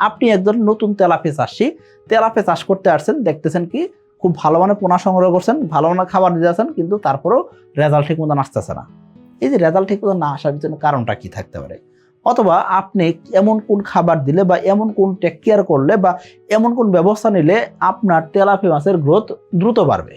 আপনি একজন নতুন তেলাপিয়া চাষি, তেলাপিয়া চাষ করতে আসছেন, দেখতেছেন কি খুব ভালো মানে পোনা সংগ্রহ করছেন, ভালো মানে খাবার দিতে আছেন, কিন্তু তারপরেও রেজাল্ট ঠিক মতো আসতেছে না। এই যে রেজাল্ট ঠিক মতো না আসার পিছনে কারণটা কি থাকতে পারে? অথবা আপনি এমন কোন খাবার দিলে বা এমন কোন টেক কেয়ার করলে বা এমন কোন ব্যবস্থা নিলে আপনার তেলাপিয়া মাছের গ্রোথ দ্রুত বাড়বে।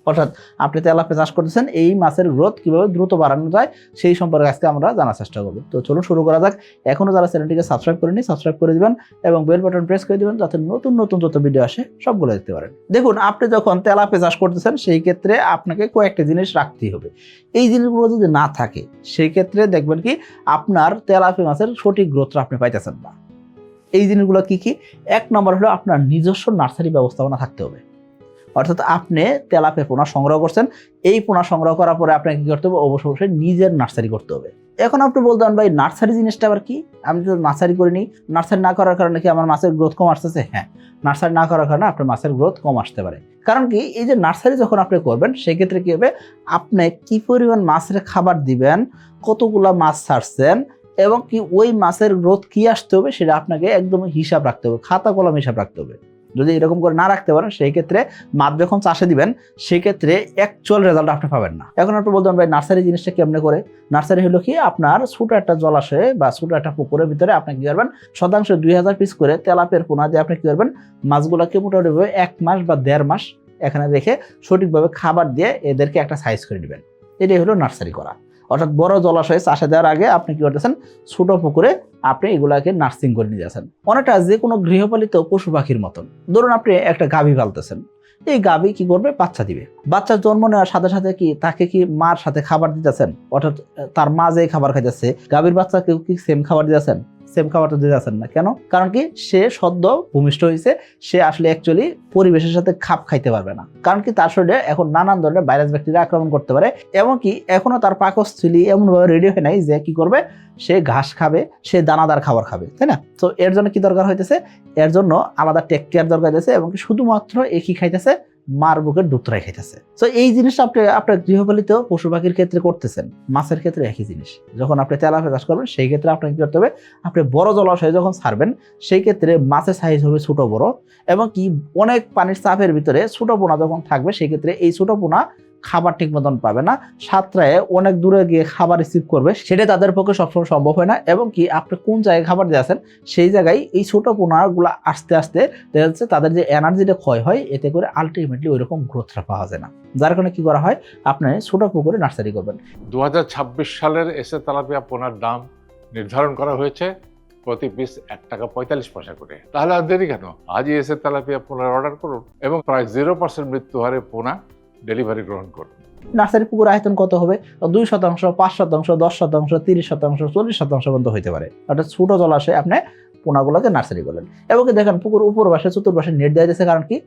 অর্থাৎ আপনি তেলাপিয়া চাষ করতেছেন, এই মাছের গ্রোথ কিভাবে দ্রুত বাড়ানো যায় সেই সম্পর্কে আজকে আমরা জানার চেষ্টা করব। তো চলুন শুরু করা যাক। এখনো যারা চ্যানেলটিকে সাবস্ক্রাইব করেনি সাবস্ক্রাইব করে দিবেন এবং বেল বাটন প্রেস করে দিবেন যাতে নতুন নতুন যত ভিডিও আসে সবগুলো দেখতে পারেন। দেখুন, আপনি যখন তেলাপিয়া চাষ করতেছেন সেই ক্ষেত্রে আপনাকে কয়েকটা জিনিস রাখতেই হবে। এই জিনিসগুলো যদি না থাকে সেই ক্ষেত্রে দেখবেন কি আপনার তেলাপিয়া মাছের সঠিক গ্রোথটা আপনি পাইতেছেন না। এই জিনিসগুলো কি কি? এক নম্বর হলো আপনার নিজস্ব নার্সারি ব্যবস্থাপনা থাকতে হবে। অর্থাৎ আপনি তেলাপিয়া পোনা সংগ্রহ করছেন, এই পোনা সংগ্রহ করার পরে আপনাকে কি করতে হবে? অবশ্যই নিজের নার্সারি করতে হবে। এখন আপনি বলতে পারেন ভাই নার্সারি জিনিসটা আবার কি? আমি তো নার্সারি করিনি, নার্সারি না করার কারণে কি আমার মাছের গ্রোথ কম আসতেছে? হ্যাঁ, নার্সারি না করার কারণে আপনার মাছের গ্রোথ কম আসতে পারে। কারণ কি, এই যে নার্সারি যখন আপনি করবেন সেই ক্ষেত্রে কি হবে, আপনি কি পরিমাণ মাছের খাবার দিবেন, কতগুলা মাছ ছাড়ছেন এবং কি ওই মাছের গ্রোথ কি আসতে হবে সেটা আপনাকে একদম হিসাব রাখতে হবে, খাতা কলম হিসাব রাখতে হবে। যদি এরকম করে না রাখতে পারেন সেই ক্ষেত্রে মাছ যখন চাষে দিবেন সেই ক্ষেত্রে অ্যাকচুয়াল রেজাল্ট আপনি পাবেন না। এখন আপনি বলতে পারেন ভাই নার্সারি জিনিসটা কেমনে করে? নার্সারি হলো কি, আপনার ছোট একটা জলাশয়ে বা ছোট একটা পুকুরের ভিতরে আপনি কি করবেন, শতাংশ 2000 পিস করে তেলাপিয়ার পোনা দিয়ে আপনি কি করবেন, মাছগুলোকে মোটামুটি 1 মাস বা 1.5 মাস এখানে রেখে সঠিকভাবে খাবার দিয়ে এদেরকে একটা সাইজ করে নেবেন। এটাই হলো নার্সারি করা। অর্থাৎ বড় জলাশয়ে চাষে দেওয়ার আগে আপনি কি করতেছেন, ছোট পুকুরে আপনি এগুলাকে নার্সিং করে নিয়ে যাচ্ছেন। অনেকটা যে কোনো গৃহপালিত পশু পাখির মতন। ধরুন আপনি একটা গাভী পালতেছেন, এই গাভী কি করবে, বাচ্চা দিবে। বাচ্চা জন্ম নেওয়ার সাথে সাথে কি তাকে কি মার সাথে খাবার দিতেছেন? অর্থাৎ তার মা যে খাবার খাইতেছে গাভীর বাচ্চাকেও কি সেম খাবার দিতেছেন? সেম খাবারটা দিতে যাচ্ছেন না। কেন? কারণ কি, সে সদ্য ভূমিষ্ঠ হয়েছে, সে আসলে অ্যাকচুয়ালি পরিবেশের সাথে খাপ খাইতে পারবে না। কারণ কি, তার শরীরে এখন নানান ধরনের ভাইরাস ব্যাকটেরিয়া আক্রমণ করতে পারে এবং কি এখনো তার পাকস্থলী এমনভাবে রেডি হয় নাই যে কি করবে, সে ঘাস খাবে, সে দানাদার খাবার খাবে, তাই না? তো এর জন্য কি দরকার হইতেছে, এর জন্য আলাদা টেক কেয়ার দরকার হইতেছে এবং কি শুধুমাত্র একই খাইতেছে, মার বুকের দুধটাই খাইতেছে। তো এই জিনিসটা আপনি আপনার গৃহপালিত পশু পাখির ক্ষেত্রে করতেছেন, মাছের ক্ষেত্রে একই জিনিস। যখন আপনি তেলাপিয়া চাষ করবেন সেই ক্ষেত্রে আপনাকে কি করতে হবে, আপনি বড় জলাশয়ে যখন ছাড়বেন সেই ক্ষেত্রে মাছের সাইজ হবে ছোট বড় এবং কি অনেক পানির চাপের ভিতরে ছোট পোনা যখন থাকবে সেই ক্ষেত্রে এই ছোট পোনা খাবার ঠিক মতন পাবে না, সাঁতরায় অনেক দূরে গিয়ে খাবার রিসিভ করবে, সেটা তাদের পক্ষে সবসময় সম্ভব হয় না এবং কি আপনি কোন জায়গায় খাবার দিয়ে আছেন সেই জায়গায় এই ছোট পোনাগুলো আস্তে আস্তে দেখা যাচ্ছে তাদের যে এনার্জিটা ক্ষয় হয়, এতে করে আলটিমেটলি ওই রকম গ্রোথটা পাওয়া যায় না। যার কারণে কি করা হয়, আপনি ছোট পুকুরে নার্সারি করবেন। 2026 সালের এসে তেলাপিয়া পোনার দাম নির্ধারণ করা হয়েছে প্রতি পিস 1 টাকা 45 পয়সা করে। তাহলে আর দেরি কেন, আজই এসে তেলাপিয়া পোনার অর্ডার করুন এবং প্রায় 0% মৃত্যু হারে পোনা ডেলিভারি গ্রহণ করুন। নার্সারি পুকুর আয়তন কত হবে? 2%, 5%, 10%, 30%, 40% পর্যন্ত হইতে পারে। অর্থাৎ ছোট জলাশয়ে আপনি পোনাগুলোকে নার্সারি করলেন এবং দেখেন পুকুর উপর পাশে চতুর্পাশে নেট দেওয়া দিয়েছে। কারণ কি,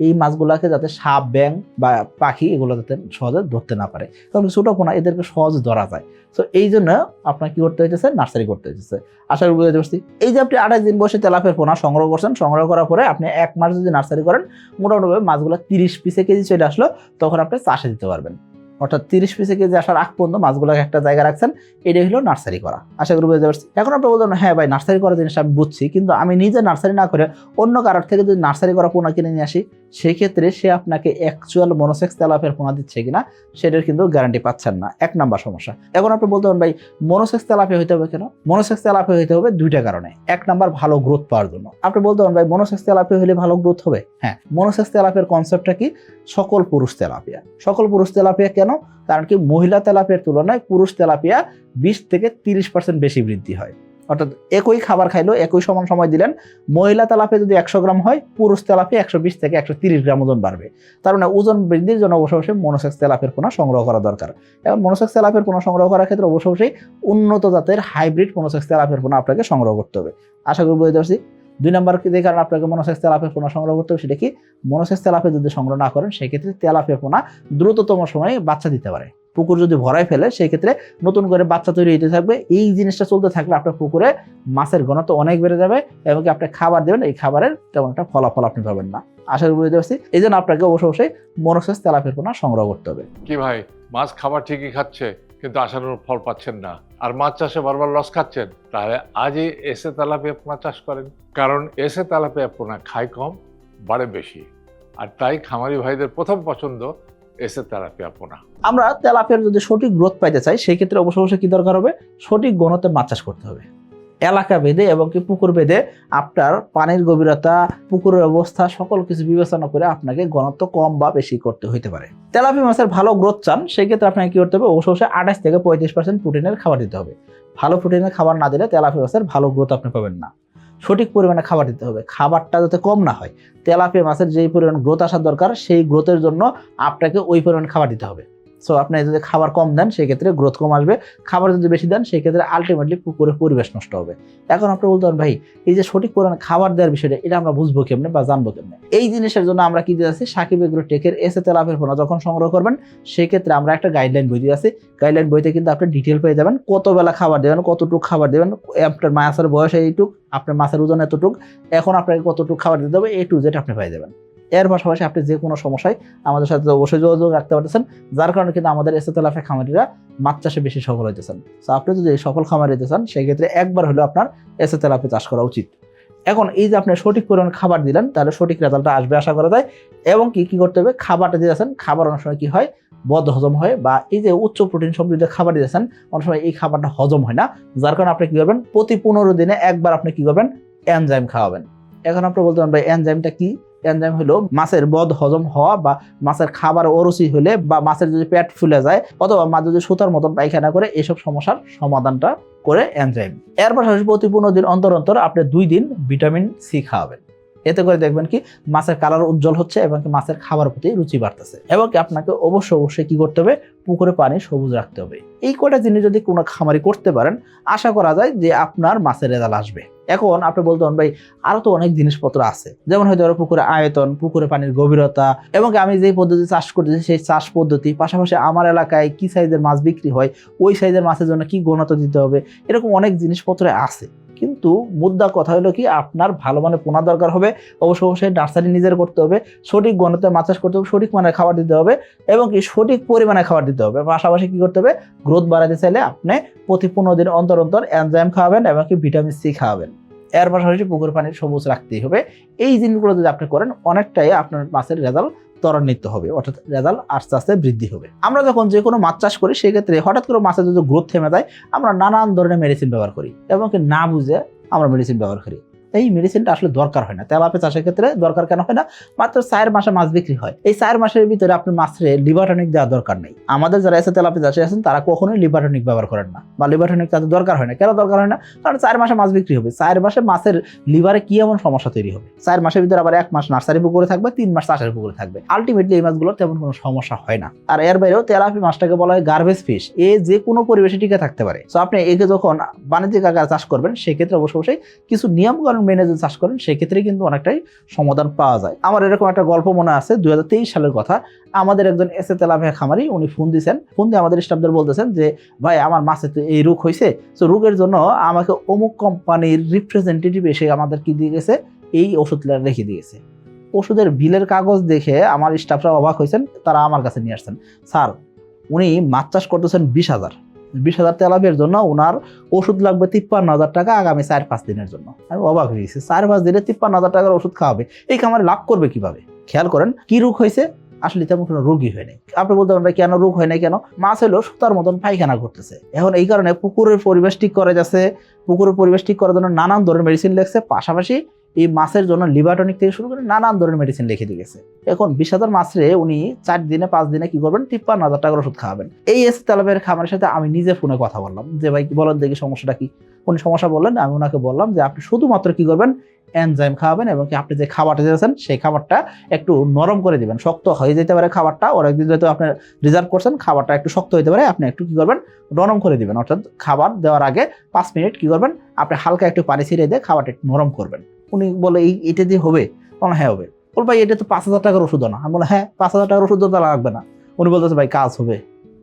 এই মাছগুলাকে যাতে সাপ, ব্যাং বা পাখি এগুলো যাতে সহজে ধরতে না পারে, কারণ ছোট পোনা এদেরকে সহজে ধরা যায়। তো এই জন্য আপনার কি করতে হইতেছে, নার্সারি করতে হইতেছে। আশা করি বুঝতে পারছি। এই যে আপনি 28 দিন বসে তেলাপিয়ার পোনা সংগ্রহ করছেন, সংগ্রহ করার পরে আপনি 1 মাস যদি নার্সারি করেন, মোটামুটি মাছগুলো 30 পিসে কেজি চলে আসলো, তখন আপনি চাষে দিতে পারবেন। অর্থাৎ 30 পিসে কেজি আসার আগ পর্যন্ত মাছগুলোকে একটা জায়গায় রাখছেন, এটাই হলো নার্সারি করা। আশা করি বুঝতে পারছি। এখন আপনি বলবেন হ্যাঁ ভাই নার্সারি করা জিনিসটা আমি বুঝছি, কিন্তু আমি নিজে নার্সারি না করে অন্য কারোর থেকে যদি নার্সারি করা পোনা কিনে নিয়ে আসি, সেই ক্ষেত্রে সে আপনাকে অ্যাকচুয়াল মনোসেক্স তেলাপিয়ার পোনা দিচ্ছে কিনা সেটার কিন্তু গ্যারান্টি পাচ্ছেন না। 1 নাম্বার সমস্যা। এখন আপনি বলতে পারেন ভাই মনোসেক্স তেলাপিয়া হইতে হবে কেন? মনোসেক্স তেলাপিয়া হইতে হবে 2টা কারণে। 1 নাম্বার ভালো গ্রোথ পাওয়ার জন্য। আপনি বলতে পারেন ভাই মনোসেক্স তেলাপিয়া হলে ভালো গ্রোথ হবে? হ্যাঁ, মনোসেক্স তেলাপিয়ার কনসেপ্টটা কি, সকল পুরুষ তেলাপিয়া। সকল পুরুষ তেলাপিয়া কেন? কারণ কি মহিলা তেলাপিয়ার তুলনায় পুরুষ তেলাপিয়া 20 থেকে 30% বেশি বৃদ্ধি হয়। অর্থাৎ একই খাবার খাইলো, একই সমান সময় দিলেন, মহিলা তেলাপিয়া যদি 100 গ্রাম হয়, পুরুষ তেলাপিয়া 120 থেকে 130 গ্রাম ওজন বাড়বে। তার মানে ওজন বৃদ্ধির জন্য অবশ্যই মনোসেক্স তেলাপিয়ার পোনা সংগ্রহ করা দরকার। এবং মনোসেক্স তেলাপিয়ার পোনা সংগ্রহ করার ক্ষেত্রে অবশ্যই উন্নত জাতের হাইব্রিড মনোসেক্স তেলাপিয়ার পোনা আপনাকে সংগ্রহ করতে হবে। আশা করি বুঝতে পারছি। 2 নাম্বার যে কারণে আপনাকে মনোসেক্স তেলাপিয়া পোনা সংগ্রহ করতে হবে সেটা কি, মনোসেক্স তেলাপিয়া যদি সংগ্রহ না করেন সেক্ষেত্রে তেলাপিয়া পোনা দ্রুততম সময়ে বাচ্চা দিতে পারে। পুকুর যদি ভরাই ফেলে সেই ক্ষেত্রে নতুন করে বাচ্চা তৈরি হতে থাকবে। এই জিনিসটা চলতে থাকলে আপনার পুকুরে মাছের ঘনত্ব অনেক বেড়ে যাবে এবং আপনি খাবার দেবেন, এই খাবারের তেমন একটা ফলাফল আপনি পাবেন না। আশা করি বুঝতে পারছি। এই জন্য আপনাকে অবশ্যই মনোসেক্স তেলাপিয়া পোনা সংগ্রহ করতে হবে। কি ভাই, মাছ খাবার ঠিকই খাচ্ছে কিন্তু আশানুরূপ ফল পাচ্ছেন না, আর মাছ চাষে বারবার লস খাচ্ছেন, তাহলে আজই এসে তেলাপিয়া পোনা চাষ করেন। কারণ এসে তেলাপিয়া পোনা খায় কম, বাড়ে বেশি, আর তাই খামারি ভাইদের প্রথম পছন্দ এসে তেলাপিয়া পোনা। আমরা তেলাপিয়ার যদি সঠিক গ্রোথ পাইতে চাই সেই ক্ষেত্রে অবশ্যই কি দরকার হবে, সঠিক ঘনত্বে মাছ চাষ করতে হবে। এলাকা ভেদে এবং কি পুকুর ভেদে আপনার পানির গভীরতা, পুকুরের অবস্থা সকল কিছু বিবেচনা করে আপনাকে ঘনত্ব কম বা বেশি করতে হইতে পারে। তেলাপিয়া মাছের ভালো গ্রোথ চান সেই ক্ষেত্রে আপনাকে কি করতে হবে, অবশ্যই 28 থেকে 35% প্রোটিনের খাবার দিতে হবে। ভালো প্রোটিনের খাবার না দিলে তেলাপিয়া মাছের ভালো গ্রোথ আপনি পাবেন না। সঠিক পরিমাণে খাবার দিতে হবে, খাবারটা যাতে কম না হয়। তেলাপিয়া মাছের যেই পরিমাণ গ্রোথ আসার দরকার সেই গ্রোথের জন্য আপনাকে ওই পরিমাণ খাবার দিতে হবে। সো আপনি যদি খাবার কম দেন সেই ক্ষেত্রে গ্রোথ কম আসবে, খাবার যদি বেশি দেন সেই ক্ষেত্রে আলটিমেটলি পুকুরের পরিবেশ নষ্ট হবে। এখন আপনি বলতে পারেন ভাই এই যে সঠিক পরিমাণে খাবার দেওয়ার বিষয়টা এটা আমরা বুঝবো কেমনে বা জানবো কেমনে? এই জিনিসের জন্য আমরা কি দিয়েছি, সাকিব এগ্রোটেকের এসে তেলাপিয়া পোনা যখন সংগ্রহ করবেন সেই ক্ষেত্রে আমরা একটা গাইডলাইন বই দিয়েছি। গাইডলাইন বইতে কিন্তু আপনি ডিটেল পেয়ে যাবেন, কত বেলা খাবার দেবেন, কতটুকু খাবার দেবেন, আপনার মাছের বয়স এইটুক, আপনার মাছের ওজন এতটুক, এখন আপনাকে কতটুকু খাবার দিতে হবে, A to Z আপনি পেয়ে যাবেন। এর পাশাপাশি আপনি যে কোনো সমস্যায় আমাদের সাথে অবশ্যই যোগাযোগ রাখতে পারতেছেন, যার কারণে কিন্তু আমাদের এসে তেলাপিয়া খামারিরা মাছ চাষে বেশি সফল হইতেছেন। তো আপনি যদি সফল খামারি হতে চান সেই ক্ষেত্রে একবার হলেও আপনার এসে তেলাপিয়া চাষ করা উচিত। এখন এই যে আপনি সঠিক পরিমাণ খাবার দিলেন তাহলে সঠিক রেজাল্টটা আসবে আশা করা যায়। এবং কি করতে হবে, খাবারটা দিয়েছেন, খাবার অনেক সময় কি হয় বদ হজম হয়, বা এই যে উচ্চ প্রোটিন সমৃদ্ধ খাবার দিয়েছেন অনেক সময় এই খাবারটা হজম হয় না, যার কারণে আপনি কি করবেন, প্রতি 15 দিনে একবার আপনি কি করবেন, এনজাইম খাওয়াবেন। এখন আপনি বলতে পারেন ভাই এনজাইমটা কি? এনজাইম হলো মাছের বদ হজম হওয়া বা মাছের খাবার অরুচি হলে বা মাছের যদি পেট ফুলে যায় অথবা মাছ যদি সুতার মতন পায়খানা করে এইসব সমস্যার সমাধানটা করে এনজাইম। এর পাশাপাশি প্রতি 15 দিন অন্তর অন্তর আপনি 2 দিন ভিটামিন সি খাওয়াবেন। এতে করে দেখবেন কি মাছের কালার উজ্জ্বল হচ্ছে এবং কি মাছের খাবার প্রতি রুচি বাড়তেছে। এবং কি আপনাকে অবশ্যই কি করতে হবে, পুকুরে পানি সবুজ রাখতে হবে। এই কয়টা জিনিস যদি কোনো খামারি করতে পারেন আশা করা যায় যে আপনার মাছের রেজাল্ট আসবে। এখন আপনি বলতে পারেন ভাই আরো তো অনেক জিনিসপত্র আছে, যেমন হয়তো পুকুরে আয়তন, পুকুরে পানির গভীরতা, এবং আমি যে পদ্ধতি চাষ করতেছি সেই চাষ পদ্ধতি, পাশাপাশি আমার এলাকায় কি সাইজের মাছ বিক্রি হয়, ওই সাইজের মাছের জন্য কি ঘনত্ব দিতে হবে, এরকম অনেক জিনিসপত্র আছে। কিন্তু মুদ্রা কথা হলো কি আপনার ভালো মানের পোনা দরকার হবে, অবশ্যই নার্সারি নিজের করতে হবে, সঠিক ঘনত্বে মাছ চাষ করতে হবে, সঠিক মানের খাবার দিতে হবে এবং কি সঠিক পরিমাণে খাবার দিতে হবে। পাশাপাশি কি করতে হবে, গ্রোথ বাড়াতে চাইলে আপনি প্রতি 15 দিন অন্তর অন্তর এনজাইম খাওয়াবেন এবং কি ভিটামিন সি খাওয়াবেন। এর পাশাপাশি পুকুর পানির সবুজ রাখতেই হবে। এই জিনিসগুলো যদি আপনি করেন অনেকটাই আপনার মাছের রেজাল্ট ত্বরান্বিত হবে, অর্থাৎ রেজাল্ট আস্তে আস্তে বৃদ্ধি হবে। আমরা যখন যে কোনো মাছ চাষ করি সেক্ষেত্রে হঠাৎ করে মাছের যদি গ্রোথ থেমে যায় আমরা নানান ধরনের মেডিসিন ব্যবহার করি এবং কি না বুঝে আমরা মেডিসিন ব্যবহার করি। এই মেডিসিনটা আসলে দরকার হয় না। তেলাপিয়া চাষের ক্ষেত্রে দরকার কেন হয় না, মাত্র 4 মাসে মাছ বিক্রি হয়, এই 4 মাসের ভিতরে আপনার মাছের লিভার টনিক দেওয়ার দরকার নেই। আমাদের যারা এসে তেলাপিয়া চাষে আছেন তারা কখনোই লিভার টনিক ব্যবহার করেন না বা লিভার টনিক তাদের দরকার হয় না। কেন দরকার হয় না, কারণ 4 মাসে মাছ বিক্রি হবে। 4 মাসে মাছের লিভারে কি এমন সমস্যা তৈরি হবে, 4 মাসের ভিতরে আবার 1 মাস নার্সারি পুকুরে থাকবে, 3 মাস চাষের পুকুরে থাকবে, আলটিমেটলি এই মাছগুলোর তেমন কোনো সমস্যা হয় না। আর এর বাইরেও তেলাপিয়া মাছটাকে বলা হয় গার্বেজ ফিশ, এ যে কোনো পরিবেশে টিকে থাকতে পারে। তো আপনি একে যখন বাণিজ্যিক আকারে চাষ করবেন সেক্ষেত্রে অবশ্যই কিছু নিয়মকানুন মেনে যদি চাষ করেন সেক্ষেত্রে কিন্তু অনেকটাই সমাধান পাওয়া যায়। আমার এরকম একটা গল্প মনে আছে, 2023 সালের কথা। আমাদের একজন এসে তেলাপিয়া খামারি উনি ফোন দিয়েছেন, ফোন দিয়ে আমাদের স্টাফদের বলতেছেন যে ভাই আমার মাছে তো এই রোগ হয়েছে, তো রোগের জন্য আমাকে অমুক কোম্পানির রিপ্রেজেন্টেটিভ এসে আমাদের কি দিয়ে গেছে, এই ওষুধটা রেখে দিয়েছে। ওষুধের বিলের কাগজ দেখে আমার স্টাফরা অবাক হয়েছেন, তারা আমার কাছে নিয়ে আসছেন, স্যার উনি মাছ চাষ করতেছেন 20,000 তেলাপিয়ার জন্য, ওনার ওষুধ লাগবে 53,000 টাকা আগামী 4-5 দিনের জন্য। আমি অবাক হয়ে গেছি, 4-5 দিনে 53,000 টাকার ওষুধ খাওয়াবে, এই খামারে লাভ করবে কিভাবে? খেয়াল করেন কি রোগ হয়েছে, আসলে তেমন কোনো রোগই হয় নাই। আপনি বলতে পারেন কেন রোগ হয় নাই, কেন? মাছ হলো সুতার মতন পায়খানা করতেছে। এখন এই কারণে পুকুরের পরিবেশ ঠিক করে যাচ্ছে, পুকুরের পরিবেশ ঠিক করার জন্য নানান ধরনের মেডিসিন লেগছে, পাশাপাশি এই মাছের জন্য লিভার টনিক থেকে শুরু করে নানান ধরনের মেডিসিন লিখে দিয়ে গেছে। এখন 20,000 মাছরে উনি 4 দিনে 5 দিনে কি করবেন, 53,000 টাকার ওষুধ খাওয়াবেন। এই এসে তেলাপিয়ার খামারের সাথে আমি নিজে ফোনে কথা বললাম যে ভাই বলেন দেখি সমস্যাটা কি। উনি সমস্যা বললেন, আমি ওনাকে বললাম যে আপনি শুধুমাত্র কি করবেন, এনজাইম খাওয়াবেন এবং কি আপনি যে খাবারটা দিয়েছেন সেই খাবারটা একটু নরম করে দিবেন। শক্ত হয়ে যেতে পারে খাবারটা, অনেকদিন যেহেতু আপনি রিজার্ভ করছেন খাবারটা একটু শক্ত হতে পারে, আপনি একটু কি করবেন, নরম করে দিবেন। অর্থাৎ খাবার দেওয়ার আগে 5 মিনিট কি করবেন, আপনি হালকা একটু পানি ছিটিয়ে দিয়ে খাবারটা একটু নরম করবেন। উনি বলে এটা দিয়ে হবে? হ্যাঁ হবে। বল ভাই এটা তো 5,000 টাকার ওষুধ না। আমি বললাম হ্যাঁ 5,000 টাকার ওষুধ তো লাগবে না। উনি বলতেছে ভাই কাজ হবে।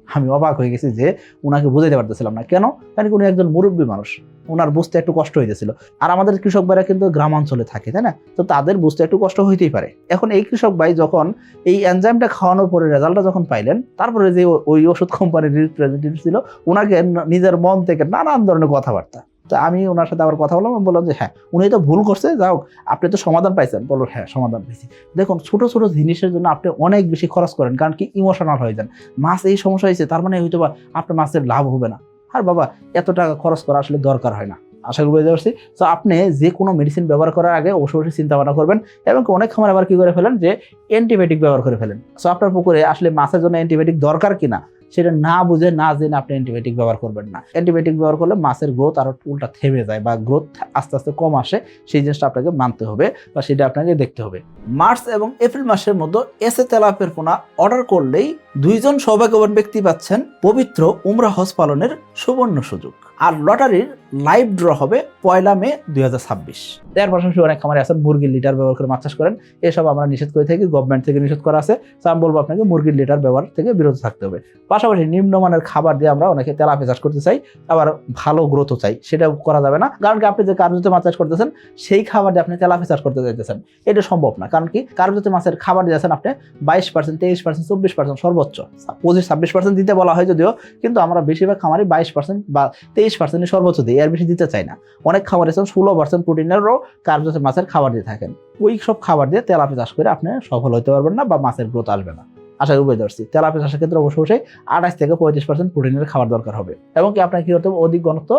আমি অবাক হয়ে গেছি যে উনাকে বুঝাইতে পারতেছিলাম না। কেন? কারণ উনি একজন মুরব্বী মানুষ, ওনার বুঝতে একটু কষ্ট হইতেছিল। আর আমাদের কৃষক ভাইরা কিন্তু গ্রামাঞ্চলে থাকে, তাই না? তো তাদের বুঝতে একটু কষ্ট হইতেই পারে। এখন এই কৃষক ভাই যখন এই এনজাইমটা খাওয়ানোর পরে রেজাল্টটা যখন পাইলেন, তারপরে যে ওই ওষুধ কোম্পানির রিপ্রেজেন্টেটিভ ছিল, ওনাকে নিজের মন থেকে নানান ধরনের কথাবার্তা। তো আমি ওনার সাথে আবার কথা বললাম, বললাম যে হ্যাঁ উনি তো ভুল করছে, যাও আপনি তো সমাধান পাইছেন। বললো হ্যাঁ সমাধান পেয়েছি। দেখুন ছোট ছোট জিনিসের জন্য আপনি অনেক বেশি খরচ করেন, কারণ কি ইমোশনাল হয়ে যান। মাছ এই সমস্যা হয়েছে, তার মানে হয়তো বা আপনার মাছের লাভ হবে না। আর বাবা এত টাকা খরচ করা আসলে দরকার হয় না। আশা করি বুঝতে পারছি। তো আপনি যে কোনো মেডিসিন ব্যবহার করার আগে অবশ্যই চিন্তা ভাবনা করবেন। এবং অনেক খামার আবার কি করে ফেলেন যে অ্যান্টিবায়োটিক ব্যবহার করে ফেলেন। সো আপনার পুকুরে আসলে মাছের জন্য অ্যান্টিবায়োটিক দরকার কিনা সেটা না বুঝে না জেনে আপনি অ্যান্টিবায়োটিক ব্যবহার করবেন না। অ্যান্টিবায়োটিক ব্যবহার করলে মাছের গ্রোথ আরো উল্টা থেমে যায় বা গ্রোথ আস্তে আস্তে কম আসে। সেই জিনিসটা আপনাকে মানতে হবে বা সেটা আপনাকে দেখতে হবে। মার্চ এবং এপ্রিল মাসের মধ্যে এসএ তেলাপিয়ার পোনা অর্ডার করলেই 2 জন সৌভাগ্যবান ব্যক্তি পাচ্ছেন পবিত্র উমরা হজ পালনের সুবর্ণ সুযোগ। আর লটারির লাইভ ড্র হবে 1 মে 2026। এর পাশাপাশি অনেক খামারে আছেন মুরগির লিটার ব্যবহার করে মাছ চাষ করেন। এসব আমরা নিষেধ করে থাকি, গভর্নমেন্ট থেকে নিষেধ করা আছে। তো আমি বলবো আপনাকে মুরগির লিটার ব্যবহার থেকে বিরত থাকতে হবে। পাশাপাশি নিম্নমানের খাবার দিয়ে আমরা অনেকে তেলাপিয়া চাষ করতে চাই, আবার ভালো গ্রোথও চাই, সেটাও করা যাবে না। কারণ কি আপনি যে কার্যত মাছ চাষ করতেছেন সেই খাবার দিয়ে আপনি তেলাপিয়া চাষ করতে চাইতেছেন, এটা সম্ভব না। কারণ কি কার্যত মাছের খাবার দিয়েছেন আপনি 22%, 23%, 24% সর্বোচ্চ 25-26% দিতে বলা হয় যদিও, কিন্তু আমরা বেশিরভাগ খামারে 22% বা 23% সর্বোচ্চ দিই, এর বেশি দিতে চাই না। অনেক খাবার আছেন 16% প্রোটিনেরও কার্যত মাছের খাবার দিয়ে থাকেন। ওই সব খাবার দিয়ে তেলাপিয়া চাষ করে আপনি সফল হতে পারবেন না বা মাছের গ্রোথ আসবে না। আশা করি বুঝতে পারছি। তেলাপিয়া চাষের ক্ষেত্রে অবশ্যই 28 থেকে 35% প্রোটিনের খাবার দরকার হবে। এবং কি আপনাকে কি করতে হবে? অধিক ঘনত্ব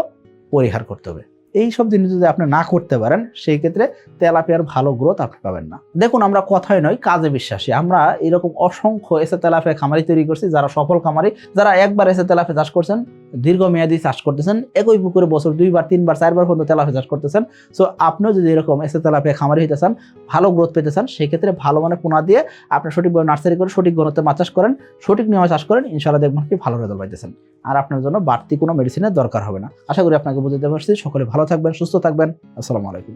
পরিহার করতে হবে। এই সব জিনিস যদি আপনি না করতে পারেন সেই ক্ষেত্রে তেলাপিয়ার ভালো গ্রোথ আপনি পাবেন না। দেখুন আমরা কথাই নয় কাজে বিশ্বাসী। আমরা এরকম অসংখ্য এসে তেলাপিয়া খামারি তৈরি করছি, যারা সফল খামারি, যারা একবার এসে তেলাপিয়া চাষ করছেন, দীর্ঘমেয়াদী চাষ করতেছেন, একই পুকুরে বছর 2বার 3বার 4বার পর্যন্ত তেলাপিয়া চাষ করতেছেন। সো আপনিও যদি এরকম এসে তেলাপিয়া খামারি হইতে চান, ভালো গ্রোথ পেতে চান, সেই ক্ষেত্রে ভালো মানে পোনা দিয়ে আপনি সঠিকভাবে নার্সারি করে সঠিক ঘনত্বে মাছ চাষ করেন, সঠিক নিয়মে চাষ করেন, ইনশাআল্লাহ দেখবেন কি ভালো রেজাল্ট পাইতেছেন। আর আপনার জন্য বাড়তি কোনো মেডিসিনের দরকার হবে না। আশা করি আপনাকে বুঝতে পারছি। সকলে ভালো থাকবেন, সুস্থ থাকবেন। আসসালামু আলাইকুম।